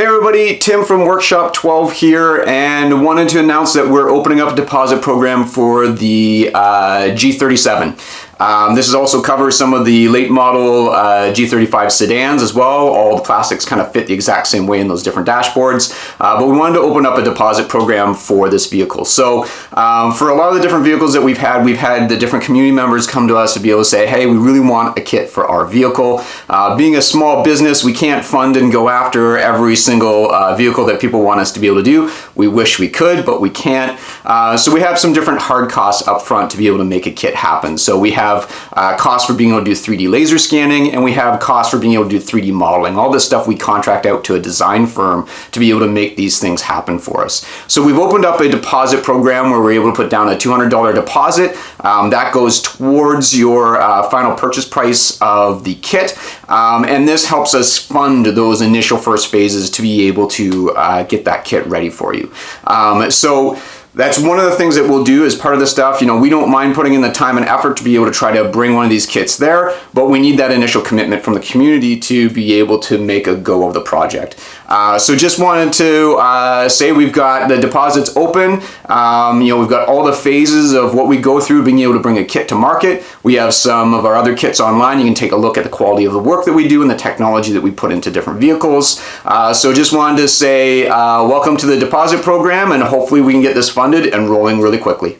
Hey everybody, Tim from Workshop 12 here, and wanted to announce that we're opening up a deposit program for the G37. This is also covers some of the late model G35 sedans as well. All the plastics kind of fit the exact same way in those different dashboards, but we wanted to open up a deposit program for this vehicle. So for a lot of the different vehicles that we've had the different community members come to us to be able to say, hey, we really want a kit for our vehicle. Being a small business, we can't fund and go after every single vehicle that people want us to be able to do. We wish we could, but we can't. So we have some different hard costs up front to be able to make a kit happen. So we have costs for being able to do 3D laser scanning, and we have costs for being able to do 3D modeling. All this stuff we contract out to a design firm to be able to make these things happen for us. So we've opened up a deposit program where we're able to put down a $200 deposit. That goes towards your final purchase price of the kit. And this helps us fund those initial first phases to be able to get that kit ready for you. So that's one of the things that we'll do as part of this stuff. You know, we don't mind putting in the time and effort to be able to try to bring one of these kits there, but we need that initial commitment from the community to be able to make a go of the project. So just wanted to say we've got the deposits open. You know, we've got all the phases of what we go through being able to bring a kit to market. We have some of our other kits online. You can take a look at the quality of the work that we do and the technology that we put into different vehicles. So just wanted to say welcome to the deposit program, and hopefully we can get this funded and rolling really quickly.